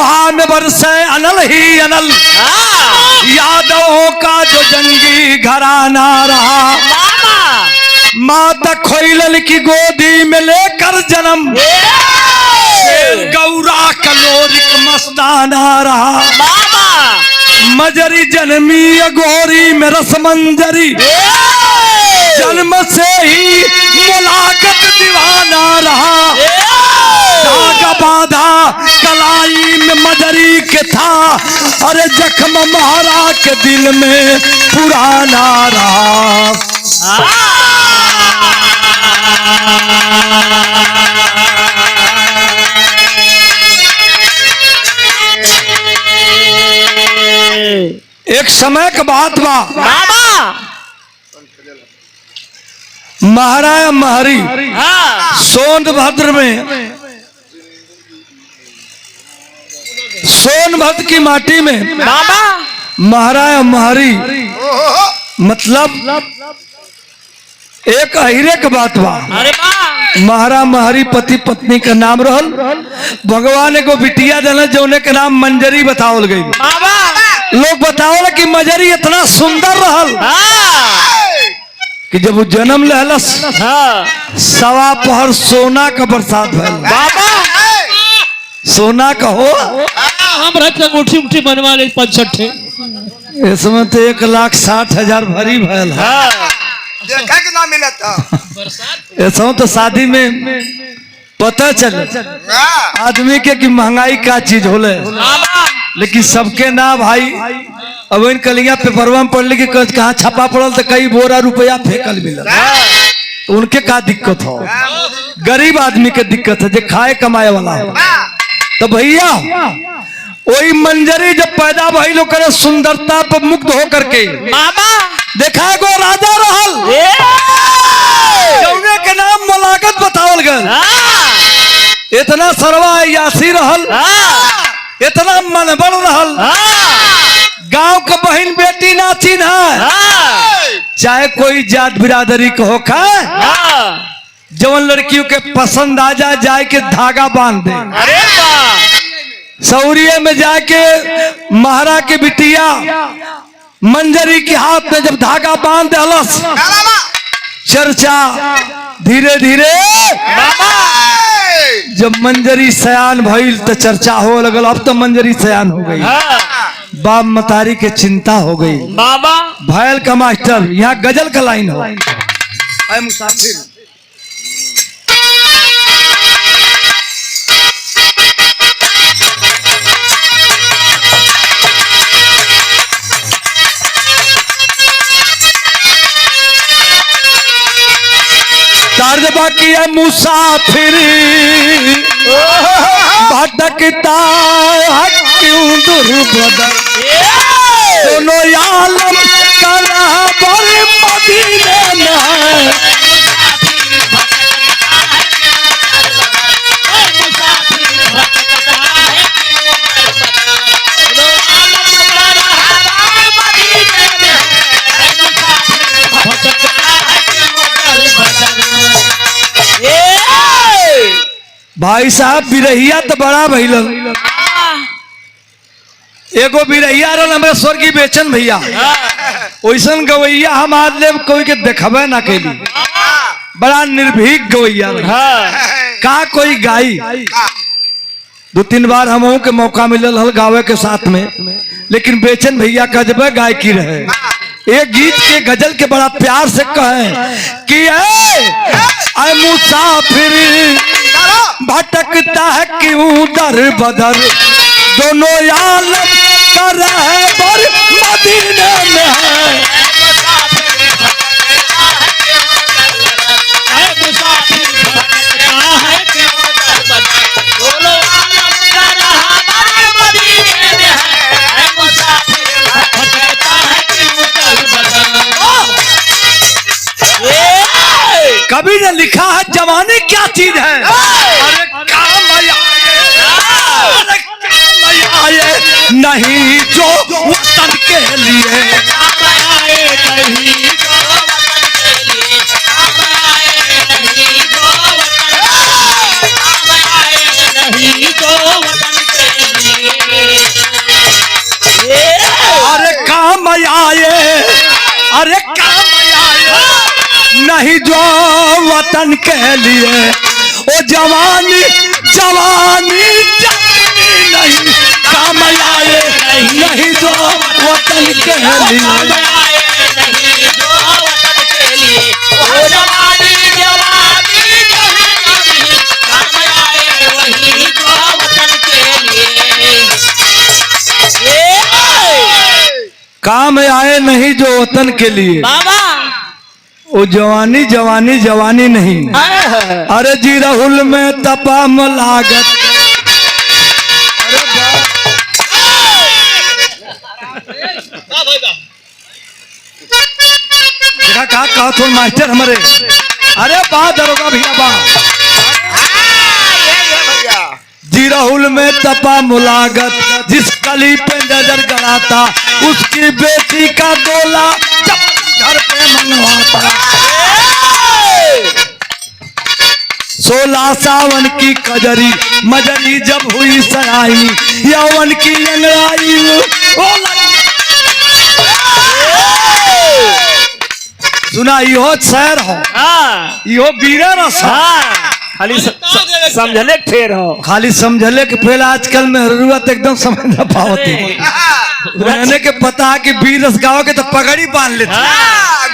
बहा में बरसे अनल ही अनल, यादवों का जो जंगी घराना रहा। माता खोइलल की गोदी में लेकर जन्म, गौरा कलोरिक मस्ताना रहा। मजरी जन्मी अघोरी में रस मंजरी, जन्म से ही मुलाकात दीवाना रहा। धागा बाधा कलाई में मजरी के था, अरे जख्म महारा के दिल में पुराना रहा। एक समय का बात बा, महाराज महरी सोनभद्र में, सोनभद्र की माटी में महाराज महरी, मतलब एक अहिरे के बात बा। महारा महरी पति पत्नी का नाम रहल। भगवान को बिटिया देना जौने के नाम मंजरी बतावल गई। लोग बतावल कि मंजरी इतना सुंदर रहल कि जब वो जन्म लहलस, सवा पहर सोना का बरसात भइल। सोना का हो, हम अंगूठी उठी बनवा ले 65। इसमें तो 1,60,000 भरी भयल है। देखा कि ना मिला था। ऐसा तो शादी में पता चले आदमी के कि महंगाई का चीज होले, लेकिन सबके ना भाई। अब इन कलिया पेपरवा में पढ़ ली कि कहाँ छापा पड़ल तो कई बोरा रुपया फेंकल मिलल। उनके का दिक्कत हो, गरीब आदमी के दिक्कत है, जो खाए कमाए वाला हो। तो भैया वही मंजरी जब पैदा भइल करे सुंदरता पर मुग्ध हो करके देखा गो राजा रहल, जौने के नाम मुलाकात बतावल गल। इतना सरवा यासी रहल, इतना मनबल रहल, गांव का बहन बेटी ना चिन्ह, चाहे कोई जात बिरादरी को हो खाए, जवन लड़कियों के पसंद आ जाए के धागा बांध दे। सौरिये में जाके महारा के बिटिया मंजरी के हाथ में जब धागा बांध दहलस, चर्चा धीरे धीरे जब मंजरी सयान भइल तो चर्चा हो लगल। अब तो मंजरी सयान हो गई, बाप मतारी के चिंता हो गई। भयल का मास्टर यहाँ गजल का लाइन हो, ऐ मुसाफिर दर्द बाकी है मुसाफिर भटकता है क्यों दुर्बदर, दोनों आलम का रहबर मदीने में है। भाई साहब बिरहिया तो बड़ा भइल, एगो बिरहिया रहल हमारे स्वर्गीय बेचन भैया। वैसन गवैया हम आज ले कोई के देखबे ना कैली, बड़ा निर्भीक गवैया का कोई गाई। 2-3 बार हमहू के मौका मिलल हल गावे के साथ में, लेकिन बेचन भैया गजबे गायकी रहे। एक गीत के गजल के बड़ा प्यार से कहे कि ऐ मुसाफिर भटकता है क्यों दर बदर, दोनों आलम का रहबर मदीने में है। कभी ने लिखा है जवानी क्या चीज है, अरे काम आए नहीं जो वतन के लिए, अरे काम आए नहीं जो वतन के लिए, ओ जवानी जवानी जवानी नहीं काम आए नहीं जो वतन के लिए। काम आए नहीं जो वतन के लिए, वो जवानी जवानी जवानी नहीं। अरे जी राहुल में तपा लागत, देखा कहा थोड़ा मास्टर हमारे, अरे बा दरोगा भैया बा। जी राहुल में तपा मुलागत, जिस कली पे नजर गड़ाता उसकी बेटी का डोला घर पे मनवाता। 16 सावन की कजरी मजरी जब हुई सराई, यौवन की अंगड़ाई सुना यो शहर हो, यो बीरा रसा खाली समझले के फेर हो, खाली समझले के फेर। आजकल में जरूरत एकदम समझ न पावती, उन्होंने के पता है कि बीर रस गाँव के तो पगड़ी बांध लेते,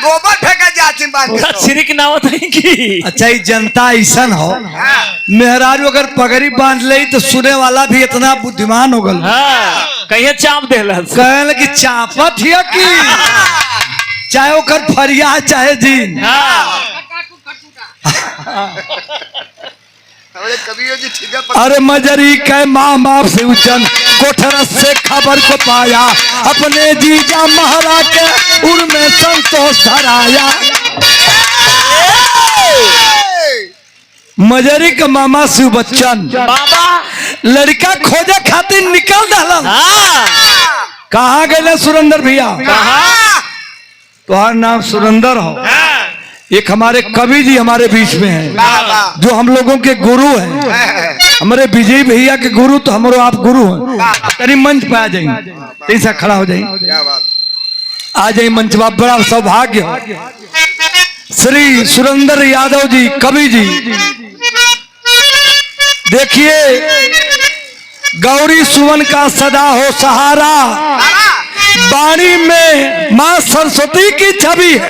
गोबर फेंका जाती बांध के। छिरिक ना होता है कि अच्छा ये जनता ऐसा हो, मेहरारू अगर पगड़ी बांध ले तो सुने वाला भी इतना बुद्धिमान हो गल, कहिए चाप देलस, कहल कि चापत हिया की चाहे ओकर फरिया चाहे जीन। अरे मजरी के माँ बाप से उचन कोठरस से खबर को पाया, अपने जीजा महारा के उर में संतोष धराया। मजरी के मामा शिव बच्चन लड़का खोजे खातिर निकल दहलन। कहाँ गए सुरेंद्र भैया? तुम्हारा नाम सुरेंद्र हो, एक हमारे कवि जी हमारे बीच में हैं जो हम लोगों के गुरु हैं, हमारे विजय भैया के गुरु, तो हमारे आप गुरु हैं। तनी मंच पे आ जाएंगे, ऐसा खड़ा हो जाएंगे, आ जाए मंच पर। बड़ा सौभाग्य हो, श्री सुरेंद्र यादव जी कवि जी। देखिए गौरी सुवन का सदा हो सहारा, वाणी में माँ सरस्वती की छवि है,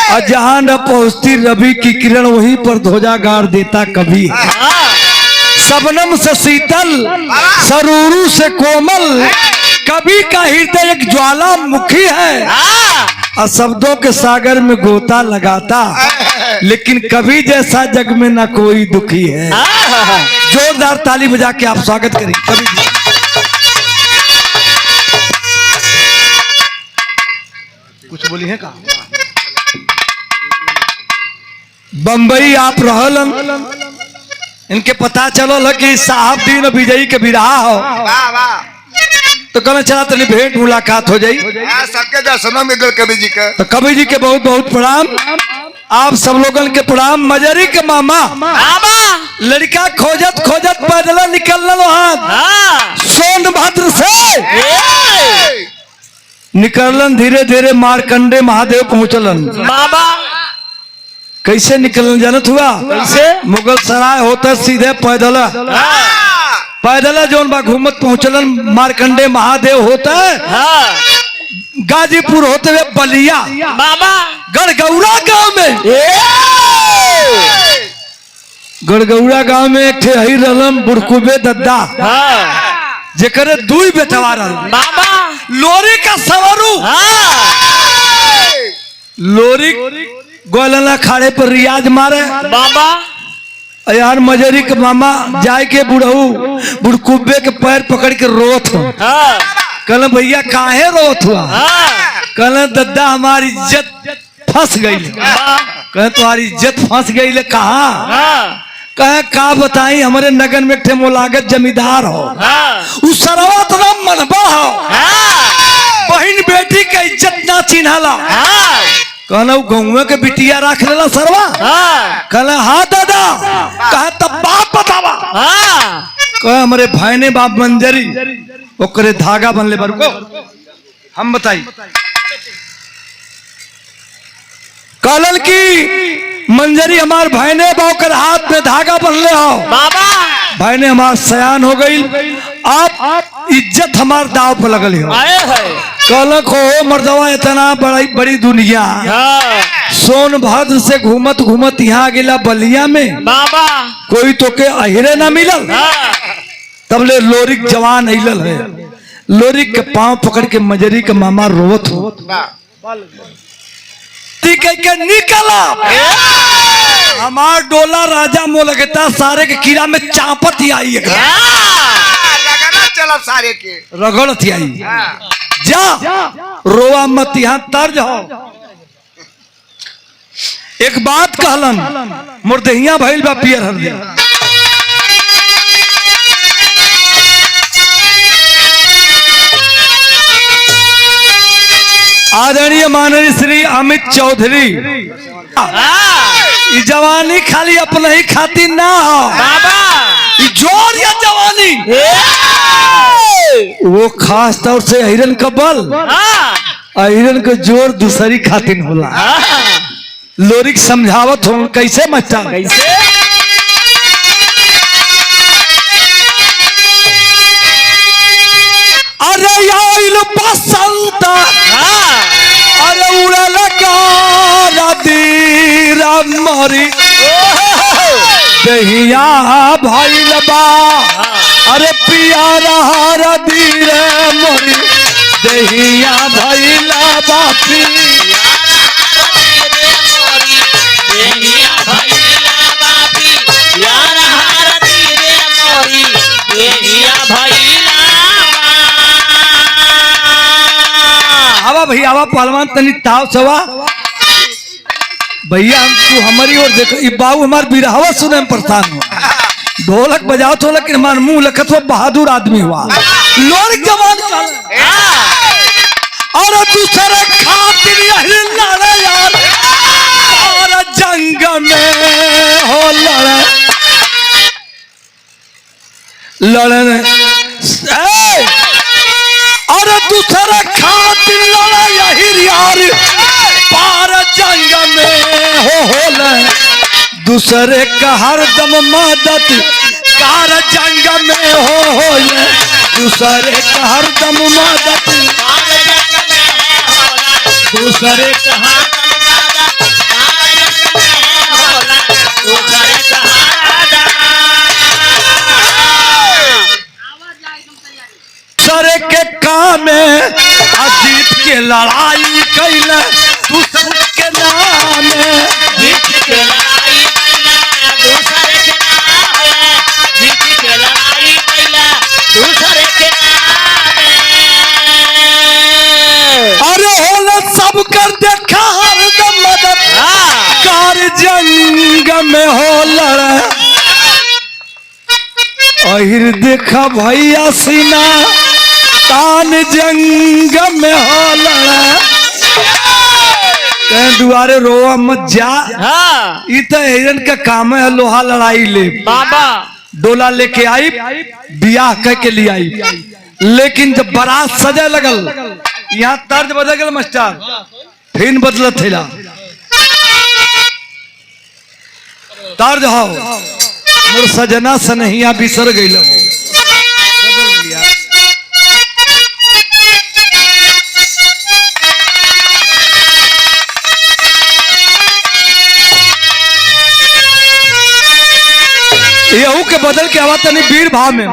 और जहां न पहुंचती रवि की किरण वहीं पर ध्वजा गाड़ देता कभी है। सबनम से शीतल सरूरू से कोमल, कवि का हृदय एक ज्वालामुखी है, और शब्दों के सागर में गोता लगाता, लेकिन कवि जैसा जग में न कोई दुखी है। जोरदार ताली बजा के आप स्वागत करें कवि जी। कुछ बोली है का? बम्बई आप रहलन, इनके पता चलो कि साहब दीन विजयी के बिरहा हो, तो कहना चला तनी भेंट मुलाकात हो जाई, सबके दर्शनों में गल कवि जी का। तो कवि जी के बहुत बहुत प्रणाम, आप सब लोगन के प्रणाम। मजरी के मामा लड़का खोजत खोजत पैदल निकलन वहां सोनभद्र से निकलन, धीरे धीरे मारकंडे महादेव पहुंचलन। कैसे निकलन जानत हुआ? कैसे? मुगल सराय होता सीधे पैदल पैदल जोन बा घूमत पहुंचलन मारकंडे महादेव होता है, गाजीपुर होते हुए बलिया गड़गौड़ा गांव में। गड़गौड़ा गांव में एक थे ही रलम बुड़कुबे दद्दा, जेकरे दुई बेटवा रहल। लोरी का सवरू लोरी गोलना खाड़े पर रियाज मारे यार। मजरी के मामा जाए के बुढ़ऊ बुड़कुबे के पैर पकड़ के रोत हो। कहल भैया काहे रोत हुआ? कहल दद्दा हमारी इज्जत फंस गई। कहे तुम्हारी इज्जत फंस गई ले कहा? कहे का बताई, हमारे नगन में थे मोलागत जमींदार हो, उस सरवा तो मनबा हो, बहन बेटी के इज्जत ना चिन्हला। कहना गौवे के बिटिया रख लेला सरवा? कहला हाँ दादा। कहा तब बाप बतावा। कहे हमारे भाई ने बाप मंजरी ओकरे धागा बनले बर को हम बताई। कहलन की मंजरी हमार भैने बाकर हाथ में धागा बंधले हो बाबा भैने हमार सयान हो गई आप इज्जत हमार दाव पर लगल हो आए है कहलक हो मर्दवा इतना बड़ी दुनिया सोनभद्र से घूमत घूमत यहाँ गिला बलिया में बाबा कोई तो के अहिरे ना मिलल तबले लोरिक जवान अइलल है लोरिक के पांव पकड़ के मजरी के मामा रोवत हो के निकला हमार डोला राजा मो लगता सारे के कीड़ा में चापत ही आई लगना चला सारे के रगड़त ही आई जा रोवा मत यहाँ तर्ज हो एक बात कहलन मुर्दहिया भइल बा पियर हरदिया आदरणीय माननीय श्री अमित चौधरी ये जवानी खाली अपने ही खातिर ना हो ये जोर या जवानी वो खास तौर से हिरन का बल हिरन का जोर दूसरी खातिर होला लोरिक समझावत हो कैसे मचा कैसे अरे आइल बसंत अरे उड़ल दीरा मरी दहिया भइल बा अरे पियारा हर दीर मरी दहिया भइल बापी आवा भैया आवा पहलवान तनी ताव सवा भैया हम तू हमारी ओर देखो ये बाबू हमार बिरहवा सुने में परेशान हुआ ढोलक बजाओ तो लेकिन हमार मुंह लखत हुआ बहादुर आदमी हुआ लोरिक जवान और दूसरे खातिर यही लड़े यार और जंग में हो लड़ने और दूसरे खातिर लड़ा यही यार पार जंग में हो दूसरे का हरदम मदद कार जंग में हो दूसरे का हरदम मदद दूसरे का दूसरे के काम में अजीत के लड़ाई कैल दूसरे के नाम जीत के लड़ाई दूसरे के नाम जीत के लड़ाई दूसरे के अरे होला सब कर देखा हरदम मदद कार जंग में हो लड़ा अहिर देखा भैया सीना तान जंग में हो लड़ा दुआरे रोआ मत जा इ तो हिरन का काम है लोहा लड़ाई ले बाबा डोला लेके आई बियाह कह के लिए आई लेकिन जब बारात सजे लगल यहाँ तर्ज बदल गल मास्टर फिर बदलत थेला तर्ज हो मोर सजना सनहिया बिसर गइल हो बदल गया यहू के बदल के आवाज तनी वीर भाव में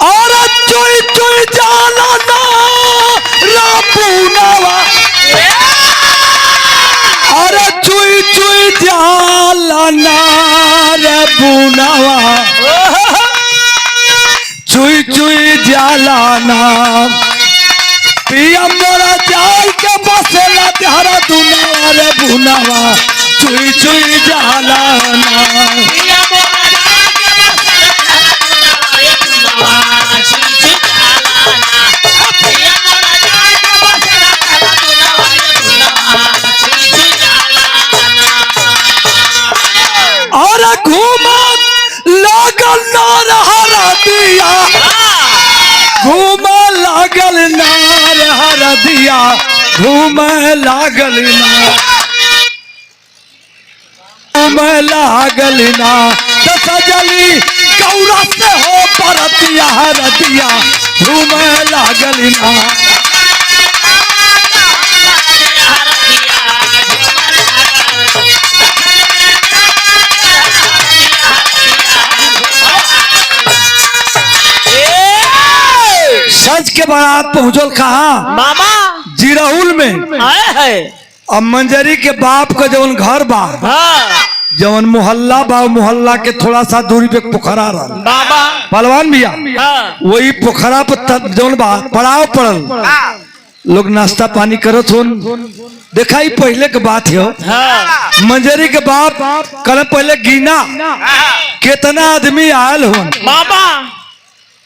और चुई चुई जाला ना रापूनावा और चुई चुई जाला ना रापूनावा चुई चुई जाला ना पिया मोरा जाल के बसेला तेहरा दुनावा रे बुनावा चुई चुई जाला ना पिया मोरा जाल के बसेला तेहरा दुनावा पिया मोरा जाल के बसेला तेहरा दुनावा चुई चुई जाला और घूमा नार हरदिया घूम लागल नार हरदिया घूम लागल ना घूम लागल ना तो सजली गौरा से हो परतिया हरदिया घूम लागल ना सच के बारात पहुंचल कहाँ मामा जिरहुल में आए है। अब मंजरी के बाप का जवन घर बा हाँ जवन मोहल्ला बा मोहल्ला के थोड़ा सा दूरी पे पोखरा रहा बाबा पहलवान भैया हाँ वही पोखरा पर जवन बा पड़ाव पड़ल लोग नाश्ता पानी करत होन देखा ही पहले के बात है हाँ मंजरी के बाप कल पहले गिना कितना आदमी आयल होन मामा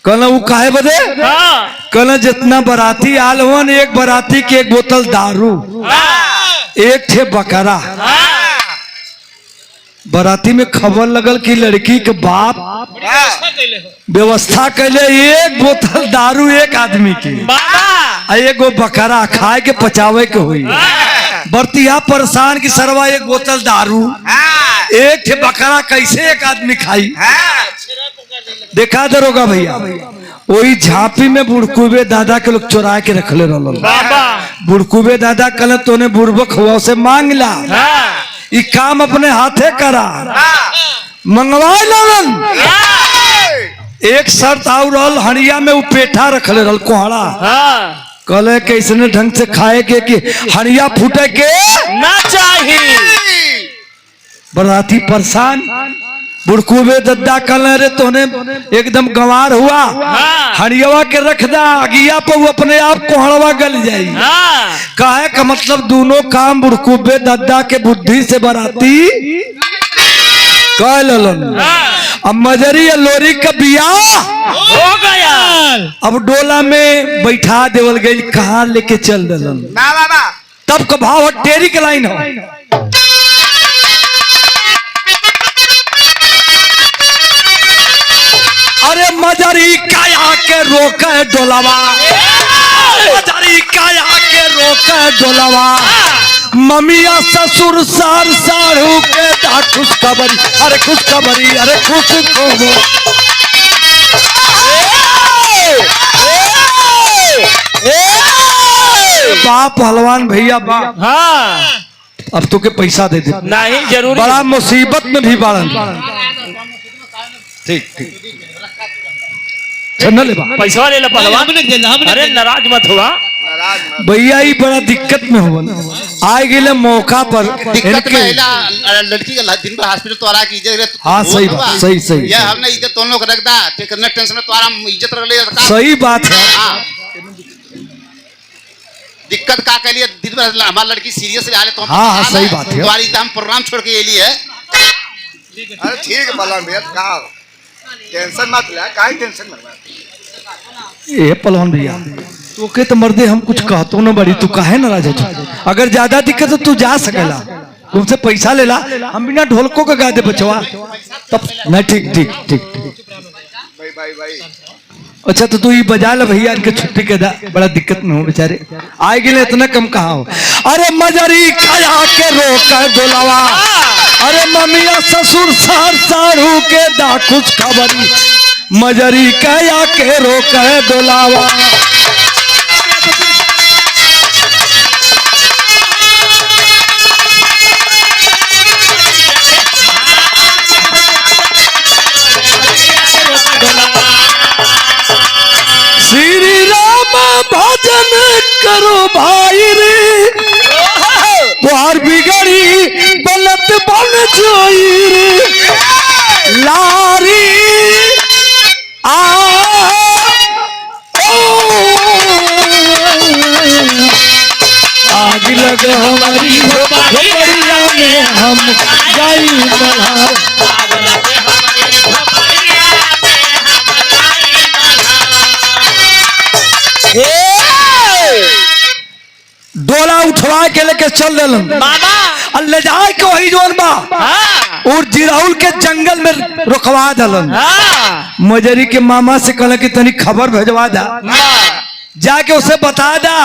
कल वो काहे बदे हाँ कल जितना बाराती आयल होन एक बाराती के एक बोतल दारू एक थे बकरा बाराती में खबर लगल कि लड़की के बाप व्यवस्था कैले एक बोतल दारू एक आदमी की बाबा एगो बकरा खाए के पचावे के हुई बर्तिया परेशान की सरवा एक बोतल दारू एक थे बकरा कैसे एक आदमी खाई देखा दरोगा भैया वही झांपी में बुड़कुबे दादा के लोग चुरा के रखले रहल बाबा बुड़कुबे दादा कल तोने बुड़बक हुआ से मांग ला ई काम अपने हाथे करा मंगवा लगन एक शर्त और रहल हड़िया में वो पेठा रखले रहल कोहड़ा हाँ कल कैसने ढंग से खाए के कि हड़िया फूटे के ना चाहिए बराती परेशान बुड़कुबे दद्दा कल रे तोने एकदम गंवार हुआ हड़ियावा के रख दा अगिया पर वो अपने आप कोहड़वा गल जाई हाँ काहे का मतलब दोनों काम बुड़कुबे दद्दा के बुद्धि से बराती कह ललन अब मजरी या लोरी का बियाह हो गया अब डोला में बैठा देवल गई कहाँ लेके चल दलन तब का भाव टेरी के लाइन हो अरे मजरी काया के रोके डोलावा मजरी काया के रोके डोलावा ममिया ससुर सार साढ़ू के दा खुशखबरी अरे खुशखबरी अरे खुश खबरी बाप पहलवान भैया बाप हाँ अब तो के पैसा दे दे नहीं जरूरी बड़ा मुसीबत में भी बाड़न ठीक ठीक ले बा पैसा ले ला पहलवान हमने देला, हमने अरे देला। नाराज मत हुआ भैया ही बड़ा दिक्कत में होवन आए गेले मौका पर दिक्कत इनके में लड़की का दिन भर हॉस्पिटल तो आ रहा कीजिए हाँ, सही बात, सही, सही। ये हमने इज्जत तो लोग रख दा टेंशन टेंशन में तो आराम इज्जत रख ले सही बात है हाँ दिक्कत का के लिए दिन भर हमारी लड़की सीरियस आ रहे तो हाँ, हाँ, सही बात है। तुम्हारी हम प्रोग्राम छोड़ के ये लिए अरे ठीक है बलवान भैया का टेंशन मत ले काहे टेंशन मत ले ये पहलवान भैया तो के तो मर्दे हम कुछ कहतो न बड़ी तू काहे नाराज है अगर ज्यादा दिक्कत है तू जा सकेला तुमसे पैसा ले ला हम बिना ढोलकों का गा दे बचवा तब नहीं ठीक ठीक ठीक ठीक भाई अच्छा तो तू ये बजा ले भैया इनके छुट्टी के दा बड़ा दिक्कत में हो बेचारे आए गेले इतना कम कहाँ हो अरे मजरी काया के रोक डोलावा अरे ममिया ससुर सार साढ़ू के दा खुश खबरी मजरी काया के रोक डोलावा श्री राम भजन करो भाई रे तुहार बिगड़ी बलत बन जोई रे लारी आ आग लग हमारी झोपड़िया में हम जाई मल्हार डोला उठवा के लेके चल दिलन मामा और ले जाए के वही जोन बा हाँ और जिराऊ सिरहुल के जंगल में रुकवा दलन। हाँ मजरी के मामा से कहला कि तनी खबर भेजवा दा, जाके उसे बता दा,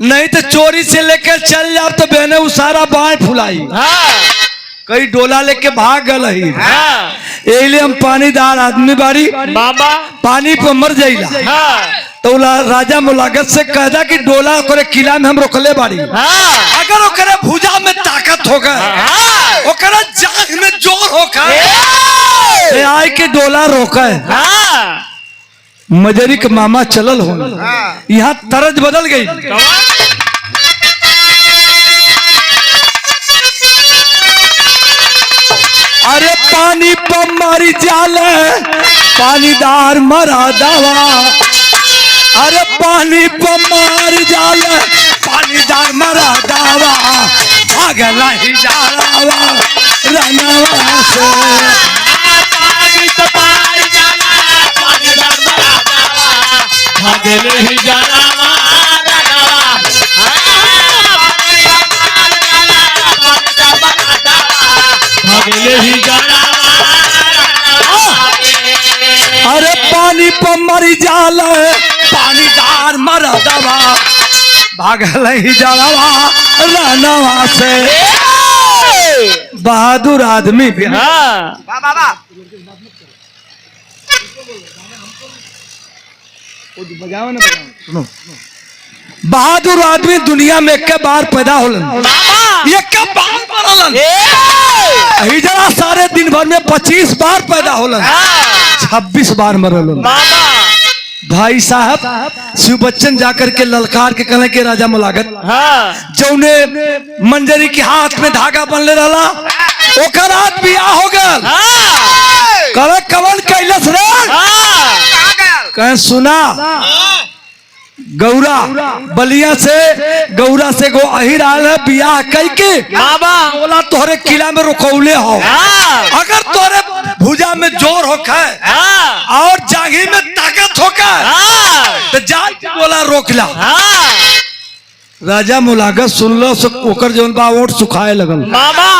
नहीं तो चोरी से लेकर चल जाओ तो बहने वो सारा बाढ़ फुलाई। हाँ कई डोला लेके भाग गल। हाँ यही हम पानीदार आदमी बाड़ी, बाबा पानी पे मर जाइला। हाँ तो राजा मुलागत से कहदा कि डोला ओकरे किला में हम रोकले बाड़ी, हाँ अगर ओकरे भुजा में ताकत होगा, हाँ ओकरा जांघ में जोर होगा, ते आय के डोला रोके। हाँ मजरी के मामा चलल हो, यहाँ तरज बदल गई। अरे पानी पर मारी जाले पानीदार मरा दावा, अरे पानी पर मारी जाले पानीदार मरा दावा, भागला ही जावा रनवा से। भागले ही जाना भागले ही जाना। अरे पानी पर मरी जाले पानीदार मरा दावा, भागला ही जावा रनवा से। बहादुर आदमी भी हाँ बाबा सुनो, बहादुर आदमी दुनिया में एक बार पैदा होलन, एक बार मरलन। हिजड़ा सारे दिन भर में 25 बार पैदा होलन, 26 बार मरलन। भाई साहब शिव बच्चन जाकर के ललकार के कहले के राजा मुलागत, हाँ जौने मंजरी के हाथ में धागा बनले रहला ओकर रात बियाह हो गल। कहले कवन कैलस रे? कहे सुना, गौरा बलिया से गौरा से गो अहिर आल है बियाह कई के बाबा बोला तोहरे किला में रुकौले हो, हाँ अगर तोरे भुजा में जोर होखे हाँ और जांघी में ताकत होखे हाँ तो जा बोला रोक ला। हाँ राजा मुलागत सुनलो ओकर जौन बा ओट सुखाए लगल। बाबा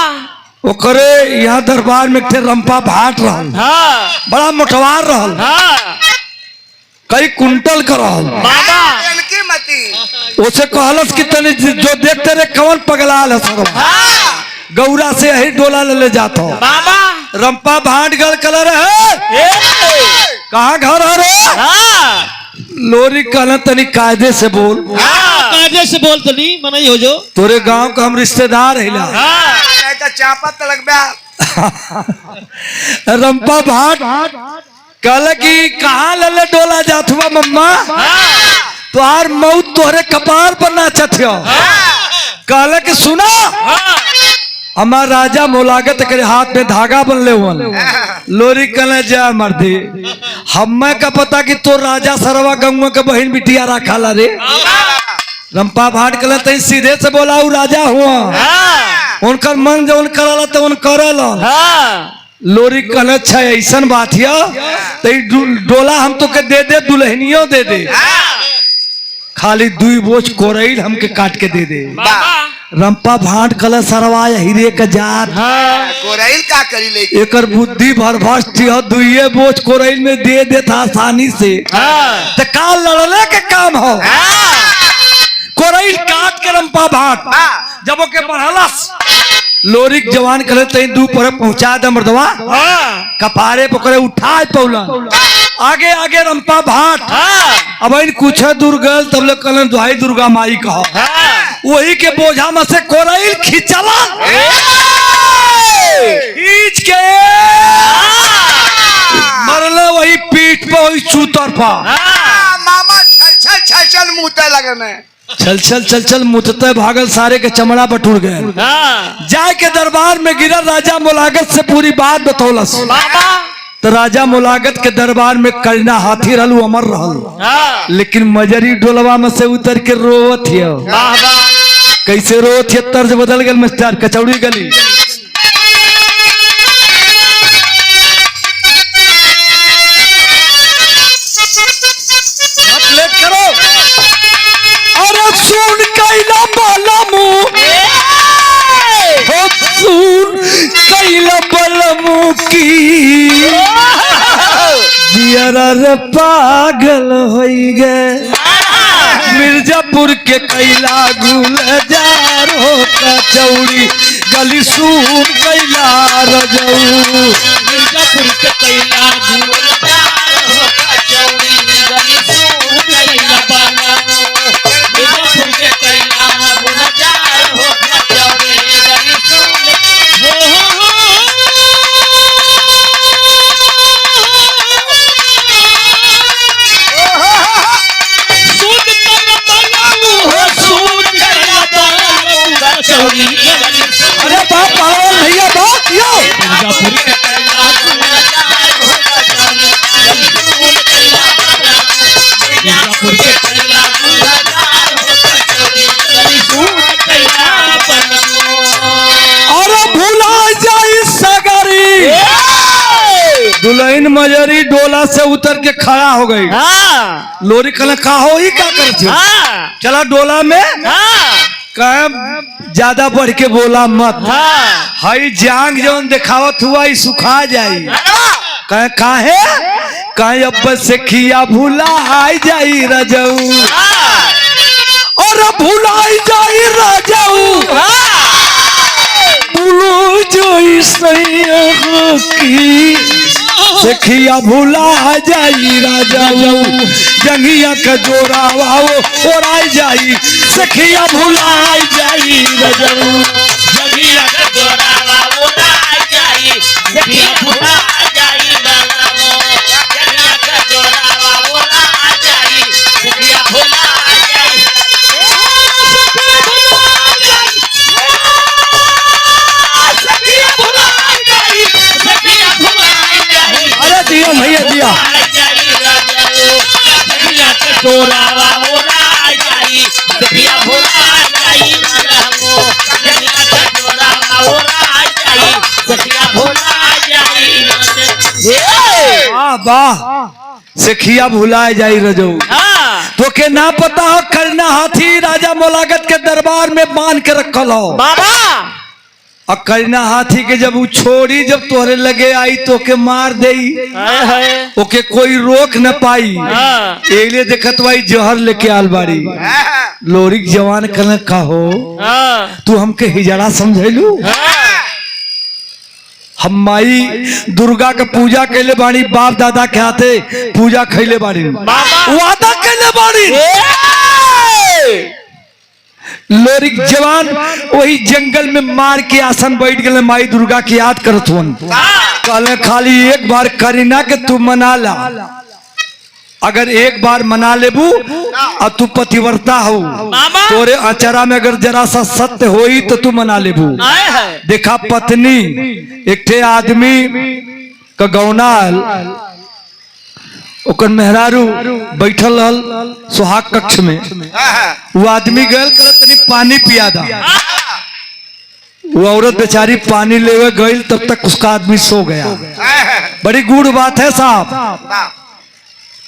ओकरे यहाँ दरबार में थे रंपा भाट रहल, हाँ बड़ा मोटवार रहल, हाँ कई कुंटल का रहल। बाबा इनकी मती उसे कहलस कि तने जो देखते रे कवन पगलाल है सरवा, हाँ गौरा से यही डोला ले जाता हो। बाबा रंपा भाट गल कलर है, कहाँ घर है रे? हाँ लोरी कहना तनी कायदे से बोल, कायदे से बोल तो नहीं मनाई हो जो। तोरे गांव का हम रिश्तेदार हिला। हाँ नहीं तो चापत तलक बे रंपा भाट कहले कि कहाँ लले डोला जात हुआ मम्मा, तुहार मौत तोहरे कपार पर नाचत हो। कहले कि सुना, हमार राजा मुलागत करे हाथ में धागा बनले हुन। लोरी कहले जा मर्दी, हमें का पता कि तो राजा सरवा गंगवा के बहन बिटिया रखाला रे। रंपा भाट कहले तई सीधे से बोला उ राजा हुआ, उनकर मन जौन करला तो उन करला। हाँ लोरी कहले अच्छा ऐसन बात है तो डोला हम तो के दे दुल्हनियों दे दे, खाली 2 बोझ कोरैल हमके काट के दे दे। रंपा भाट कल सरवा हीरे का जात, कोरैल का करी लेके एकर बुद्धि भरभस्ट है, 2 बोझ कोरैल में दे देता आसानी से। तो का लड़ले के काम हो, कोरैल काट के रंपा भाट जब ओके बढ़लस, लोरिक जवान करे तई 2 पर पहुंचा दे मर्दवा, कपारे पकड़े उठा पौलन। आगे आगे रंपा भाट, अब इन कुछ दूर गल तब लोग कहलन दुहाई दुर्गा माई कहो, वही के बोझा में से कोरैल खिंचला, खींच के मरले वही पीठ पे वही चूतर पर। मामा छल छल छल छल मुते लगने चल चल चल चल मुतते भागल, सारे के चमड़ा बटूर गए। जाए के दरबार में गिरल, राजा मुलागत से पूरी बात बतौलस। तो राजा मुलागत के दरबार में करना हाथी रहलू अमर रहल, लेकिन मजरी डोलवा में से उतर के रोवत है। कैसे रोवत है, तर्ज बदल गल मास्टर, कचौड़ी गली। लेट करो, अरे सुन कैला बाला मुंह, सुन कैला बाला मुंह, की जियरा रे पागल होई गे मिर्जापुर के कैला गुलजार हो कचौड़ी गली सून कैला रजऊ मिर्जापुर के कैला गुलजार हो कचौड़ी गली सून कैला बाला मिर्जापुर के कैला गुलजार हो कचौड़ी गली सून अरे बाप पागल भैया बात यो मिर्जापुर के कैला गुलजार हो कचौड़ी गली सून कैला बाला मिर्जापुर के कैला गुलजार हो कचौड़ी गली सून कैला बाला अरे भूला जाई सगरी दुल्हन मजरी डोला से उतर के खड़ा हो गई हाँ लोरी कल का हो ही क्या करते हो? हाँ चला डोला में हाँ कह ज्यादा बढ़ के बोला मत हाँ हई जांग जौन दिखावत हुआ ही सुखा जाई कह काहे कहे अब से खिया भूला आई जाई रजऊ और भूलाई जाई रजऊ भूलो जोई सैया की सखिया भूला जाई राजाऊ जंगिया के जोरा वाओ ओराई जाई सखिया भूला जाई राजाऊ जगिया का जोरावा उड़ा जाई जगिया भुला जाई बालाओ जगिया का जोरावा उड़ा जाई जगिया भुला जाई जगिया भुला जाई जगिया भुला जाई अरे दिया भैया दिया जाई राजाओ जगिया का जोरावा उड़ा जाई जगिया भुला जाई बालाओ जगिया का जोरावा उड़ा जाई जगिया भुला जाई वाह वाह सखिया भूला जाई रजऊ हाँ तो के ना पता हो करना हाथी राजा मोलागत के दरबार में बांध के रखल हो बाबा और करना हाथी के जब वो छोड़ी जब तोहरे लगे आई तो के मार देई हाय हाय ओके कोई रोक न पाई हाँ एले देखत भाई जहर लेके आल बाड़ी लोरिक जवान कल का हो हाँ तू हमके हिजड़ा समझेलू हाँ हम माई दुर्गा के पूजा कैले बाड़ी बाप दादा के हाथे पूजा खैले बाड़ी वादा कैले बाड़ी लोरिक जवान वही जंगल में मार के आसन बैठ गए माई दुर्गा की याद करत हुन कहले खाली एक बार करीना के तू मना ला अगर एक बार मना लेबू और तू पतिव्रता हो मामा तोरे अचरा में अगर जरा सा सत्य होई तो तू मना लेबू आए है देखा पत्नी एक ठे आदमी का गौनाल ओकर मेहरारू बैठल रहल सुहाग कक्ष में वो आदमी गल कर तनी पानी पिया दा वो औरत बेचारी पानी लेवे गई तब तक उसका आदमी सो गया बड़ी गूढ़ बात है साहब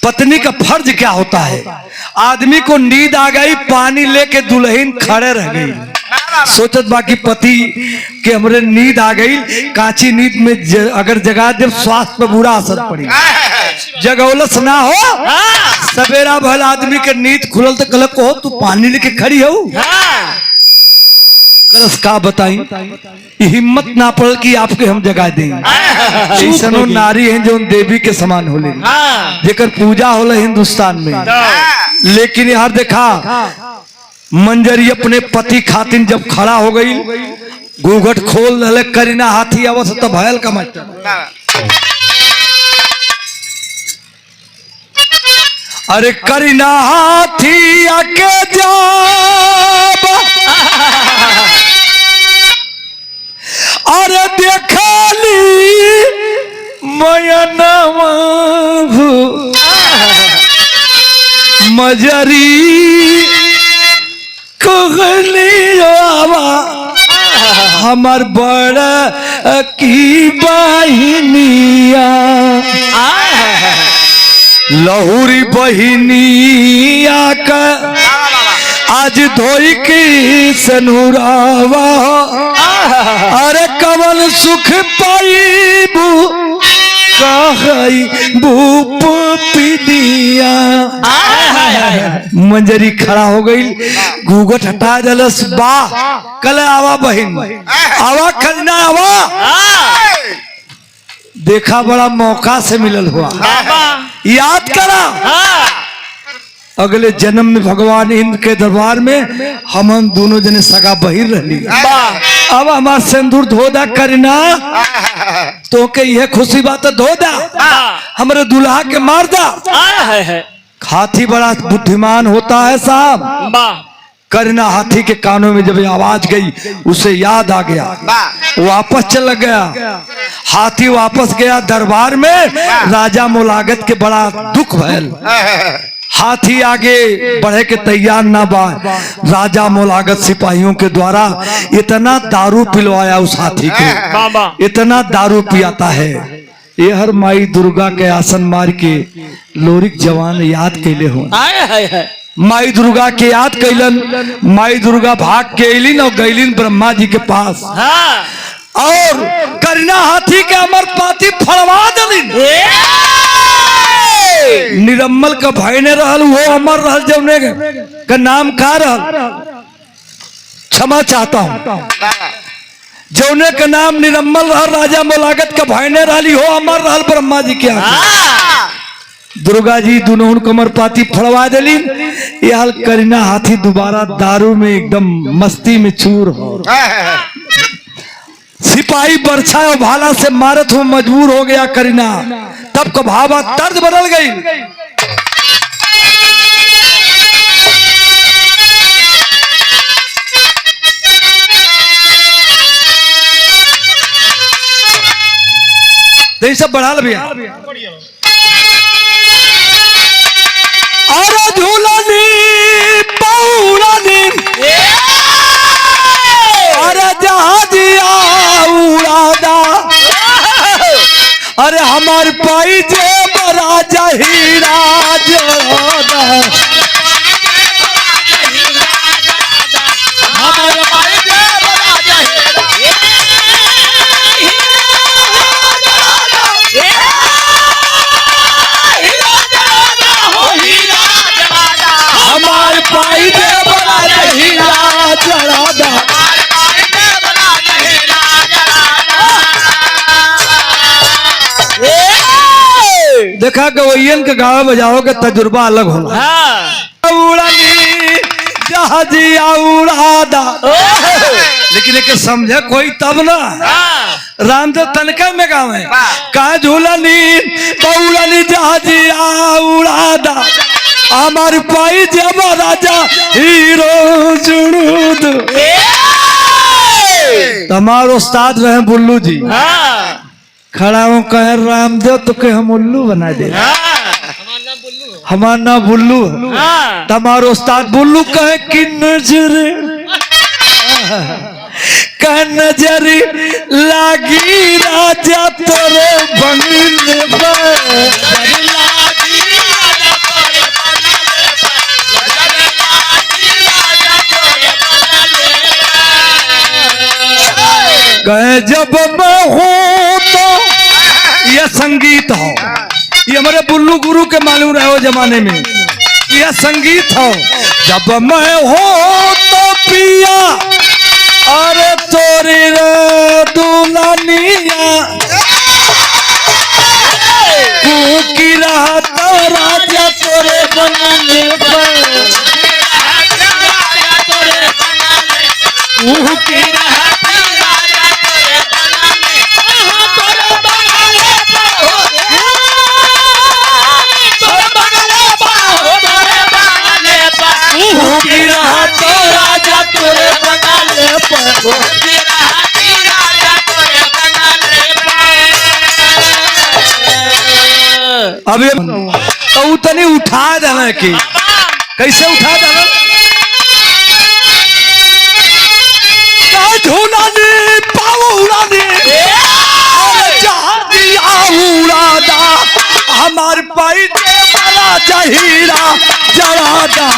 पत्नी का फर्ज क्या होता है आदमी को नींद आ गई पानी लेके दुल्हन खड़े रह गई सोचत बाकी पति के हमरे नींद आ गई कांची नींद में अगर जगा दे स्वास्थ्य पर बुरा असर पड़ी जगौलस ना हो सवेरा भल आदमी के नींद खुलल तो कल को तू पानी लेके खड़ी हो करस का बताई हिम्मत ना पड़ल कि आपके हम जगा देंगे ऐसनो नारी हैं जो देवी के समान होले जेकर पूजा होला हिंदुस्तान में लेकिन यार देखा मंजरी अपने पति खातिन जब खड़ा हो गई घूंघट खोल रहे करीना हाथी आवत तो भयल का मास्टर अरे करीना हाथी आके जाब अरे देखली मयनवा मजरी कहली हमार बड़ा की बहिनिया लहुरी बहिनिया का आज धोई की सनुरावा अरे कमल सुख पाईबू गई भूप पीदिया। मंजरी खड़ा हो गई, घूंघट हटा दलस, बा कल आवा बहिन, आवा खजना आवा। देखा बड़ा मौका से मिलल हुआ, याद करा अगले जन्म में भगवान इंद्र के दरबार में हम दोनों जने सगा बहिर रहली। अब हमार सिंदूर धोदा करना तो के यह खुशी बात धोदा, हमारे दुल्हा के मार दा। हाथी बड़ा बुद्धिमान होता है साहब। करना हाथी के कानों में जब आवाज गई उसे याद आ गया, वापस चला गया। हाथी वापस गया दरबार में, राजा मोलागत के बड़ा दुख भयल। हाथी आगे बढ़े के तैयार ना बा। राजा मोलागत सिपाहियों के द्वारा इतना दारू पिलवाया उस हाथी को, इतना दारू पियाता है। ये हर माई दुर्गा के आसन मार के लोरिक जवान याद कैले हो। माई दुर्गा के याद कैलन, माई दुर्गा भाग के अलिन और गैलिन ब्रह्मा जी के पास, और करना हाथी के अमर पाती फड़वा दिलिन। निरम्मल का भाई ने रहल, वो अमर रहल, जौने का नाम का रहल, क्षमा चाहता हूँ, जौने का नाम निरम्मल रहल, राजा मोलागत का भाई ने रहली, हो अमर रहल ब्रह्मा जी के आगे। दुर्गा जी दोनों कमर पाती फड़वा दिली। ये हाल करीना हाथी दोबारा दारू में एकदम मस्ती में चूर हो। सिपाही बरछा और भाला से मारत हो मजबूर हो गया करीना। तब का भावा तर्ज बदल गई। तो सब बढ़ा ल भैया। अरे झूलनी पौड़नी, अरे जहाजिया उड़ादा, अरे हमार पाई जे बड़ा जहीरा जोदा, हमार पाई जे बड़ा जहीरा, हमार पाई जे बड़ा जहीरा जोदा। देखा गवैयन के गाँव बजाओ के तजुर्बा अलग होला। उड़ानी जहाजिया उड़ादा, लेकिन एक समझे कोई तब ना। रामदेव तनका में गाँव है, कहा झूलनी पौड़नी जहाजिया उड़ादा, हमार पाई जब राजा हीरो जुनूद। हमारे उस्ताद रहे बुल्लू जी, खड़ा हूँ कहे रामदेव तो के हम उल्लू बना दे, हमारा नाम बुल्लू। तुम्हारे उस्ताद बुल्लू कहे कि नजर का नजर लागी राजा तोरे बंगले पर, कहे जब मैं हूँ तो यह संगीत हो। ये हमारे बुल्लू गुरु के मालूम रहे हो जमाने में, यह संगीत हो। जब मैं हो तो पिया, अरे तोरी रे दुल्हनिया, की रहा तो राजा तोरे बंगले पर, अब ये तो उतनी उठा देना की, कैसे उठा देना? झूलानी पाउलानी जहाजिया उड़ादा, हमार पाई वाला जहीरा जड़ादा,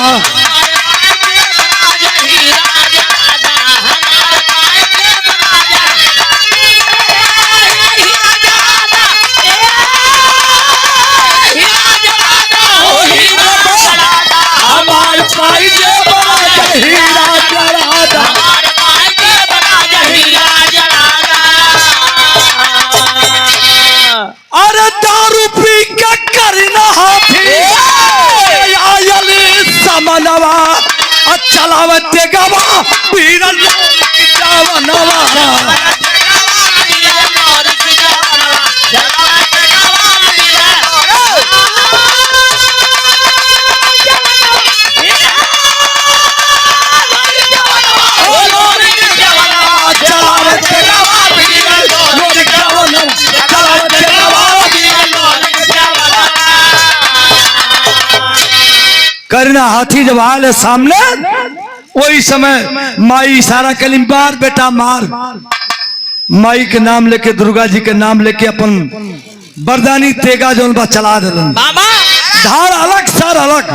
करना हाथी आयली समनवा चलावते गवा वीर जावनवा करना हाथी जब आले सामने वही समय माई इशारा कली मार बेटा मार। माई के नाम लेके दुर्गा जी के नाम लेके अपन बरदानी तेगा जोन बा चला दिलन धार अलग सर अलग।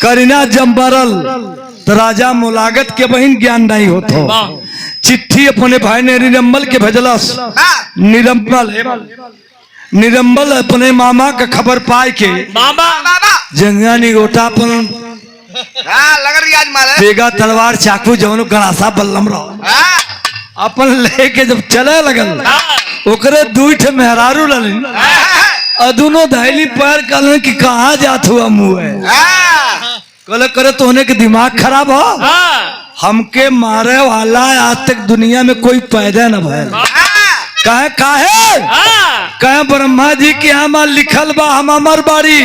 करीना जब मरल तो राजा मुलागत के बहन ज्ञान नहीं होतो चिट्ठी अपने भाई ने निरंबल के भेजलस। निरंबल अपने मामा का खबर पाए के जंगानी गोटा अपन बेगा तलवार चाकू जौन गणासा बल्लम रहो अपन लेके जब चले लगल ओकरे दूठ मेहरारू ललिन अदुनो धैली पैर कलन कि कहाँ जात हुआ मुँह है कल करे तो होने के दिमाग खराब हो हमके मारे वाला आज तक दुनिया में कोई पैदा न भय कहे कहे ब्रह्मा जी के यहाँ लिखल बा हम अमर बाड़ी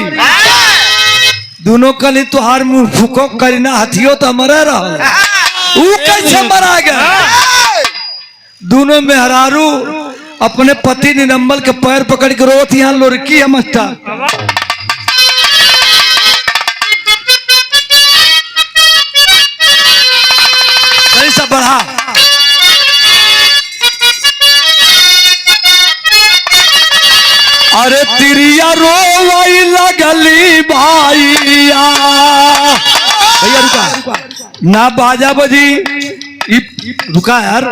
दोनों कली तुहार मुंह फूको करीना हथियो तो मरे रहो कैसे मरा गया। दोनों मेहरारू अपने पति निरंबल के पैर पकड़ के रोत यहाँ लुरकी है मस्ता कैसा बढ़ा अरे तिरिया रोवाई लगली भाईया भैया रुका ना बाजा बजी रुका यार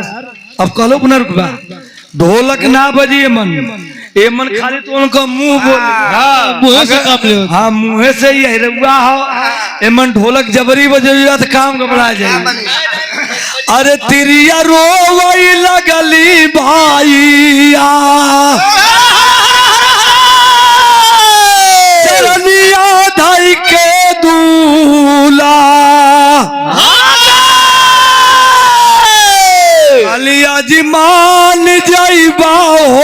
अब कलो पुनः रुका ढोलक ना बजी एमन खाली तो उनका मुंह बोल हाँ मुँह से ही रुआ हो एमन ढोलक जबरी बजेगा तो काम घबरा जाए। अरे तिरिया रोवाई लगली भाईया धाई के दूला अलिया जी मान जाइबा हो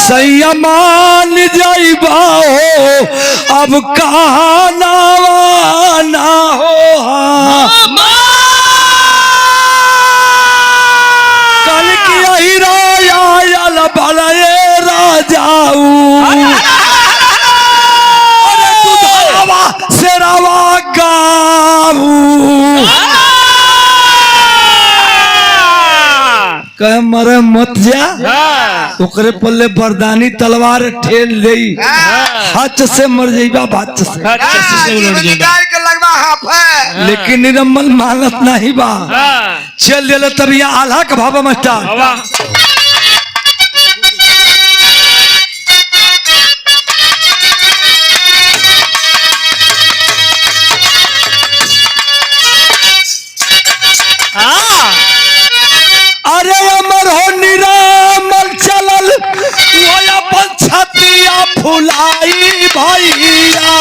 सैया मान जाइबा हो अब कहाँ ना हो कल की यही राया भले राजाऊ अरे दुधावा शेरावा गाऊ कहे मरे मत जा ओकरे पल्ले बरदानी तलवार ठेल ले हाथ से मर जाइबा बात से लेकिन निरंबल मानत नहीं बा चल ले तब यहाँ आल्हा का भावा मस्टर अरे अमर हो निरामल चलल वो अपन छतिया फुलाई भैया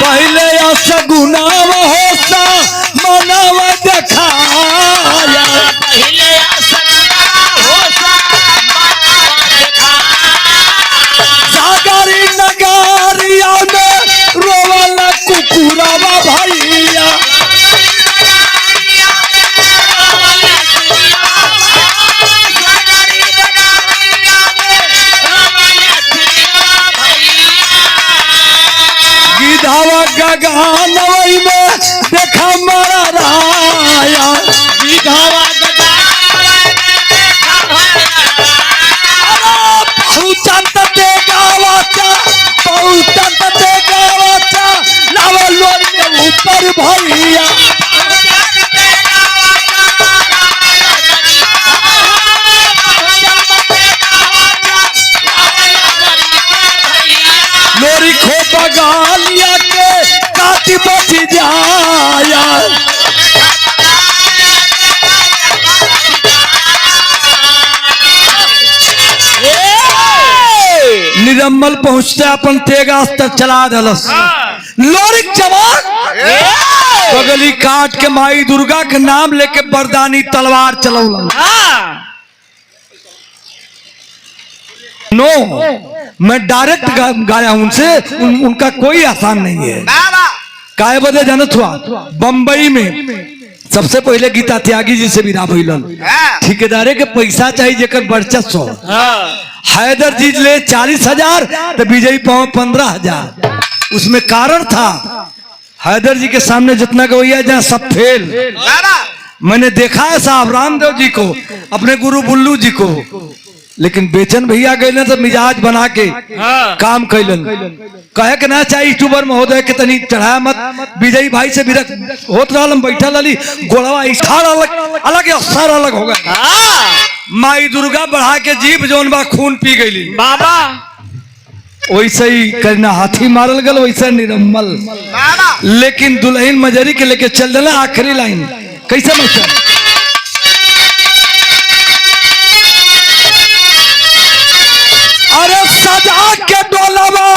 पहले सगुनाव होसा मनव देखाया सागरी नगारिया में रोवल कुकुरवा भैया गिधावा गगनवई में देखा मरा राया गिधावा बहुचंत ते गावाचा बहुचंत ते गावाचा नावलोर में ऊपर भैया लोरी खो बगालिया के काटी बची जाया निरम्मल पहुंचते अपन तेगास तक चला दलस लोरिक जवान बगली काट के माई दुर्गा के नाम लेके बरदानी तलवार चलौला नो मैं डायरेक्ट गाया उनसे उनका कोई आसान नहीं है काय बदे जानत हुआ बंबई में सबसे पहले गीता त्यागी जी से विदा भइलन ठेकेदारे के पैसा चाहिए जेकर वर्चस्व हैदर जी ले 40,000 तो विजयी पाव 15,000 उसमें कारण था हैदर जी के सामने जितना गवैया जहाँ सब फेल मैंने देखा है साहब रामदेव जी को अपने गुरु बुल्लू जी को लेकिन बेचन भैया गए तो मिजाज बना के काम कैलन कहे के ना चाहिए यूट्यूबर महोदय के तनी चढ़ाया मत विजयी भाई से विरक्त होत रहा बैठा लली गोड़वा इशार अलग असर अलग हो गया माई दुर्गा बढ़ा के जीभ जोन बा खून पी गई बाबा वैसे ही करना हाथी मारल गल वैसे निरम्मल लेकिन दुल्हन मजरी के लेके चल देना आखिरी लाइन कैसे मचा अरे सजा के डोलावा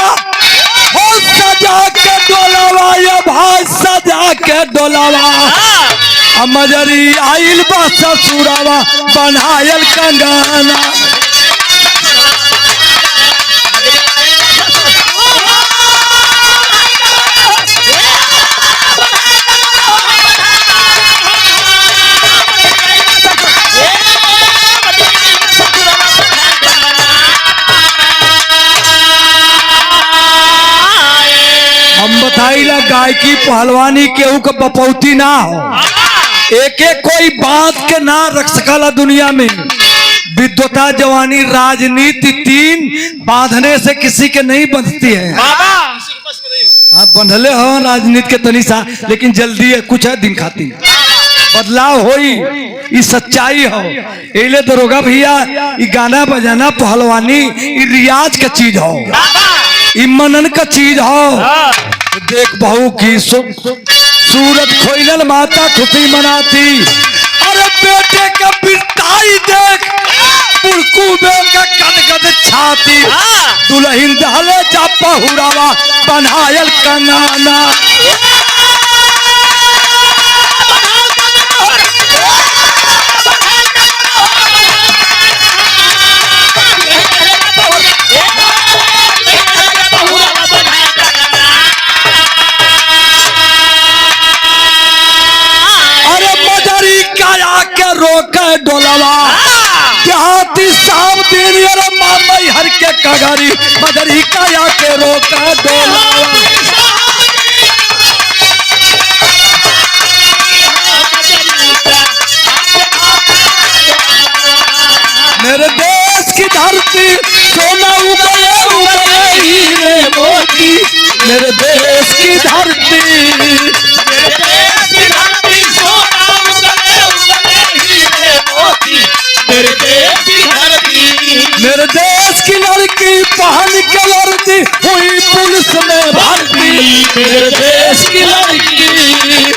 हो सजा के डोलावा ये भाई सजा के डोलावा मजरी आइल बा ससुरावा बनायल कंगना हम बताइला गायकी पहलवानी केहू के बपौती ना हो एक एक कोई बात के ना रख सकला दुनिया में विद्वता जवानी राजनीति तीन बांधने से किसी के नहीं बंधती है हाँ बंधले हो राजनीति के तनी सा लेकिन जल्दी है कुछ है दिन खाती बदलाव होई ये सच्चाई हो एले दरोगा भैया ये गाना बजाना पहलवानी ये रियाज का चीज हो ये मनन का चीज हो देख बहू की सूरत खोइनल माता खुशी मनाती अरे बेटे का बिरताई देख पुरकू में का गदगद छाती दुल्हन दहले जा पहुरावा बनायल कंगना डोलावा देहाती साहब दिन मामई हर के कगारी मदरी काया के रोका डोलावा मेरे देश की धरती सोना उगले उगले हीरे मोती मेरे देश की धरती मेरे देश की लड़की पहन के वर्दी हुई पुलिस में भर्ती मेरे देश की लड़की